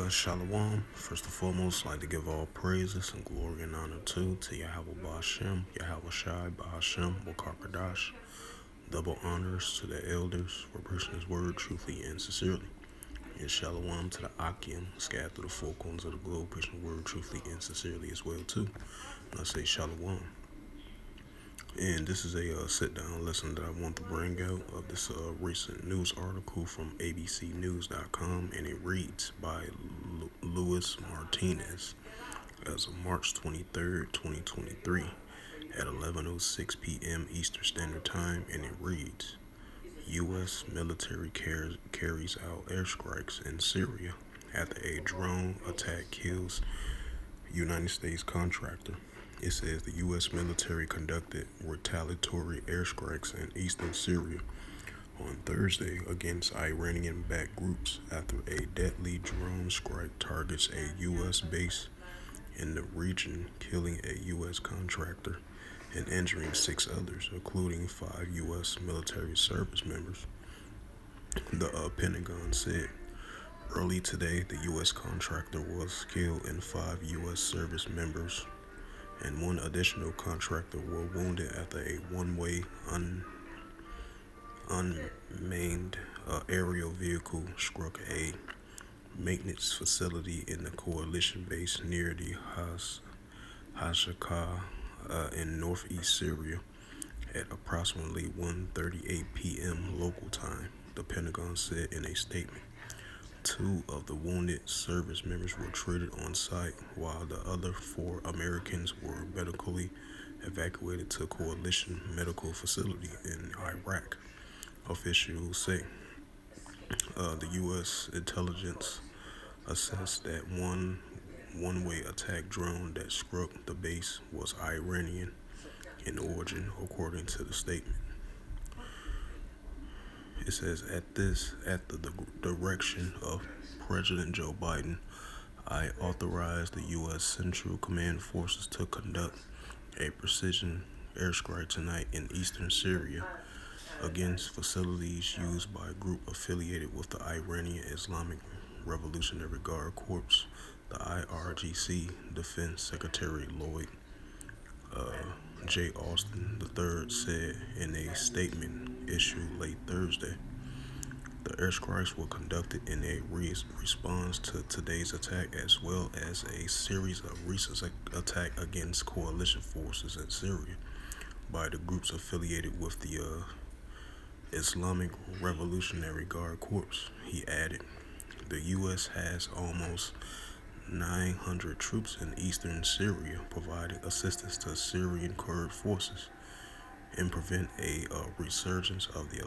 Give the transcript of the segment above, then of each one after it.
Shalom. First and foremost, I'd like to give all praises and glory and honor to Yahweh Ba'Shem, Yahweh Shai Ba'Shem, Wakarkadash. Double honors to the elders for preaching his word truthfully and sincerely. And shalom to the Akim, scattered through the four corners of the globe, preaching the word truthfully and sincerely as well too. And I say shalom. And this is a sit-down lesson that I want to bring out of this recent news article from abcnews.com, and it reads by Luis Martinez as of March 23rd, 2023 at 11:06 p.m. Eastern Standard Time, and it reads, U.S. military carries out airstrikes in Syria after a drone attack kills United States contractor. It says the U.S. military conducted retaliatory airstrikes in eastern Syria on Thursday against Iranian-backed groups after a deadly drone strike targets a U.S. base in the region, killing a U.S. contractor and injuring 6 others, including 5 U.S. military service members. The Pentagon said early today the U.S. contractor was killed and 5 U.S. service members and 1 additional contractor were wounded after a one-way unmanned aerial vehicle struck a maintenance facility in the coalition base near the Hashaka in northeast Syria at approximately 1:38 p.m. local time, the Pentagon said in a statement. 2 of the wounded service members were treated on site, while the other 4 Americans were medically evacuated to a coalition medical facility in Iraq, officials say. The U.S. intelligence assessed that one-way attack drone that struck the base was Iranian in origin, according to the statement. It says, at the direction of President Joe Biden, I authorized the U.S. Central Command Forces to conduct a precision airstrike tonight in eastern Syria against facilities used by a group affiliated with the Iranian Islamic Revolutionary Guard Corps, the IRGC. Defense Secretary Lloyd J. Austin III said in a statement issued late Thursday. The airstrikes were conducted in a response to today's attack, as well as a series of recent attacks against coalition forces in Syria by the groups affiliated with the Islamic Revolutionary Guard Corps. He added, the U.S. has almost 900 troops in eastern Syria providing assistance to Syrian Kurd forces and prevent a resurgence of the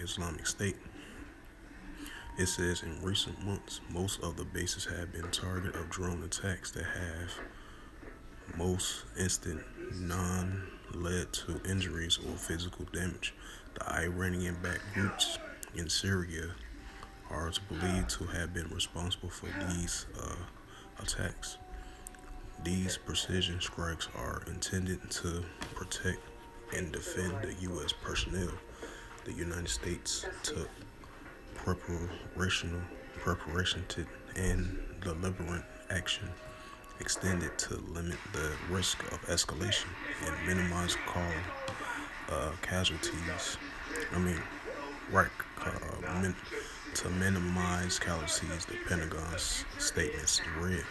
Islamic State. It says in recent months, most of the bases have been target of drone attacks that have most instant non-led to injuries or physical damage. The Iranian-backed groups in Syria are believed to have been responsible for these attacks. These precision strikes are intended to protect and defend the U.S. personnel. The United States took preparation and deliberate action extended to limit the risk of escalation and minimize casualties. To minimize casualties, the Pentagon's statements read.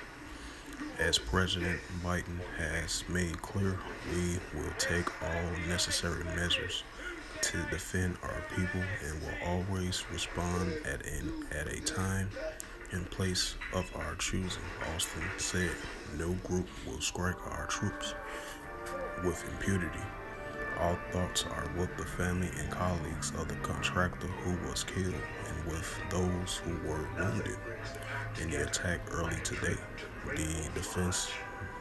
As President Biden has made clear, we will take all necessary measures to defend our people and will always respond at a time and place of our choosing, Austin said. No group will strike our troops with impunity. All thoughts are with the family and colleagues of the contractor who was killed and with those who were wounded in the attack early today, the Defense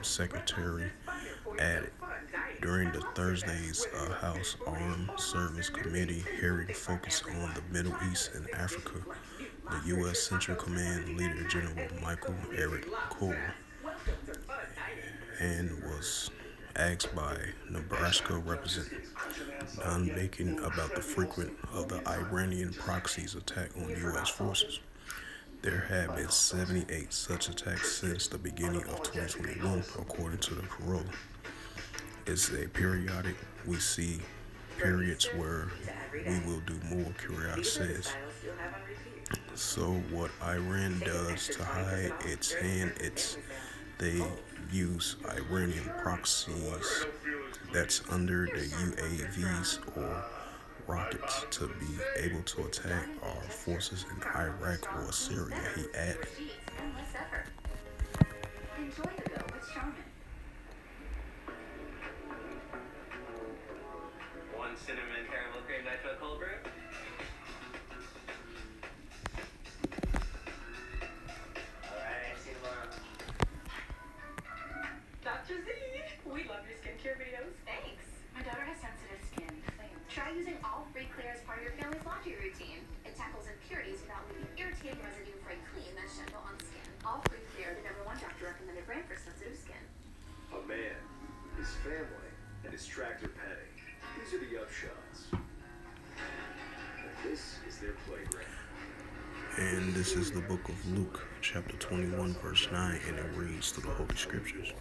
Secretary added. During the Thursday's House Armed Service Committee hearing focused on the Middle East and Africa, the U.S. Central Command Leader General Michael Eric Cole and was asked by Nebraska Representative Don Bacon about the frequent of the Iranian proxies attack on U.S. forces. There have been 78 such attacks since the beginning of 2021, according to the parole. It's a periodic. We see periods where we will do more, Curious says. So what Iran does to hide its hand, they use Iranian proxies that's under the UAVs or rockets to be able to attack our forces in Iraq or Syria, he added. One cinnamon caramel cream nitro cold brew. Alright, see you tomorrow. Dr. Z, we love your skincare videos. Thanks. My daughter has sensitive skin. Try using all free clear as part of your family's laundry routine. It tackles impurities without leaving irritating residue for a clean that's gentle on skin. All free clear, the #1 doctor recommended brand for sensitive skin. A man, his family, and his tractor petting. These are the upshots. And this is their playground. And this is the book of Luke, chapter 21, verse 9, and it reads through the Holy Scriptures.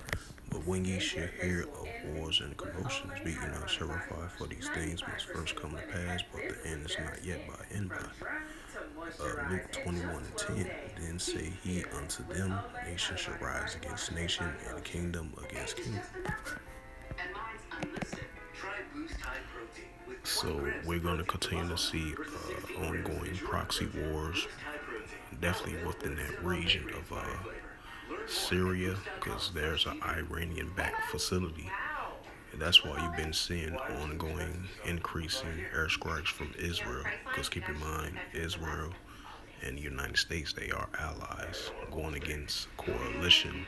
But when ye shall hear of wars and commotions, be ye not terrified, for these things must first come to pass, but the end is not yet by and by. Luke 21 and 10, then say he unto them, nation shall rise against nation, and kingdom against kingdom. So we're going to continue to see ongoing proxy wars, definitely within that region of Syria, because there's an Iranian-backed facility. And that's why you've been seeing ongoing increasing airstrikes from Israel, because keep in mind, Israel and the United States, they are allies going against coalition,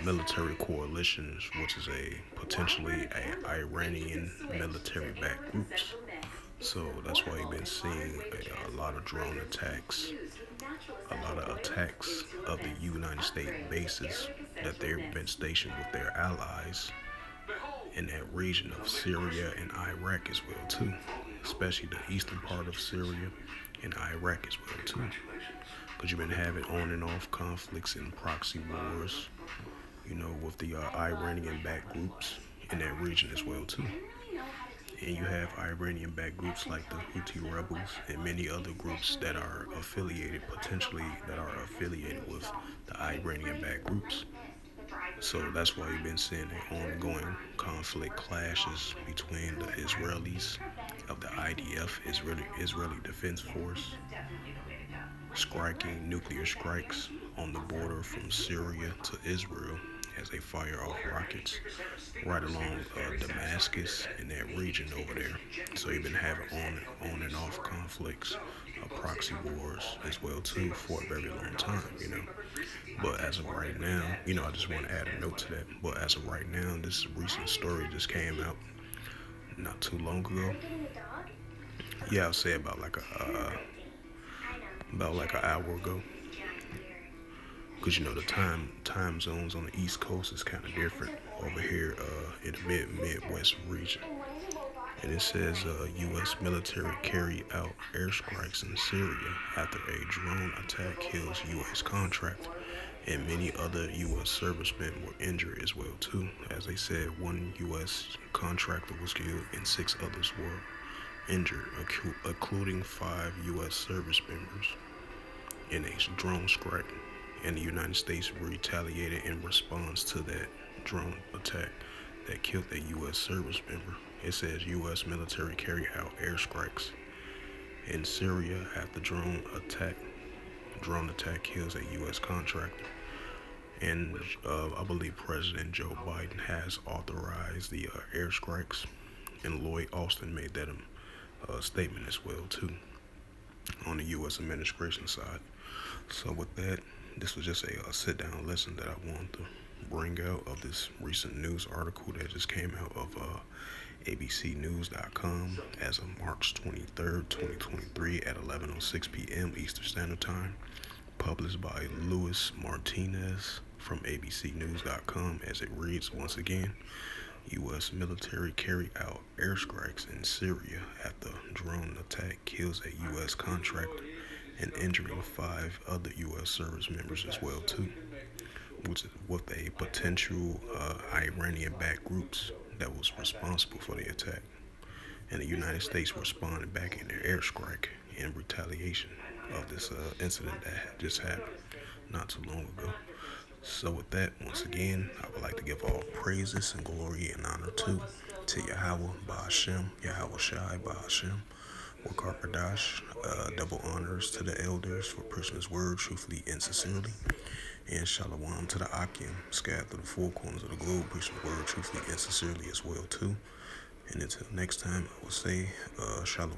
military coalitions, which is potentially a Iranian military-backed groups. So that's why you've been seeing a lot of drone attacks, a lot of attacks of the United States bases that they've been stationed with their allies in that region of Syria and Iraq as well too, especially the eastern part of Syria and Iraq as well too, because you've been having on and off conflicts and proxy wars, with the Iranian-backed groups in that region as well too. And you have Iranian-backed groups like the Houthi rebels and many other groups that are affiliated, potentially that are affiliated with the Iranian-backed groups. So that's why you've been seeing the ongoing conflict clashes between the Israelis of the IDF, Israeli Defense Force, striking nuclear strikes on the border from Syria to Israel as they fire off rockets right along Damascus in that region over there. So you've been having on and off conflicts, proxy wars as well too for a very long time, But as of right now, I just want to add a note to that. But as of right now, this recent story just came out not too long ago. Yeah, I'll say about like an hour ago. Because the time zones on the East Coast is kind of different over here in the Midwest region. And it says U.S. military carried out airstrikes in Syria after a drone attack kills U.S. contractor, and many other U.S. servicemen were injured as well too. As they said, one U.S. contractor was killed and 6 others were injured, including 5 U.S. service members in a drone strike. And the United States retaliated in response to that drone attack that killed a U.S. service member. It says U.S. military carried out airstrikes in Syria after drone attack kills a U.S. contractor. And I believe President Joe Biden has authorized the airstrikes, and Lloyd Austin made that statement as well too on the U.S. administration side. So with that, this was just a sit-down lesson that I wanted to bring out of this recent news article that just came out of abcnews.com as of March 23rd, 2023 at 11:06 p.m. Eastern Standard Time, published by Luis Martinez from abcnews.com, as it reads once again. U.S. military carry out airstrikes in Syria after drone attack kills a U.S. contractor, and injuring 5 other U.S. service members as well too, which is with a potential Iranian-backed groups that was responsible for the attack. And the United States responded back in their airstrike in retaliation of this incident that had just happened not too long ago. So with that, once again, I would like to give all praises and glory and honor to Yahweh Ba'ashem, Yahweh Shai Ba'ashem, Wakarpadash, double honors to the elders for preaching his word truthfully and sincerely, and Shalom to the Akim, scattered through the four corners of the globe, preaching the word truthfully and sincerely as well too. And until next time, I will say, Shalom.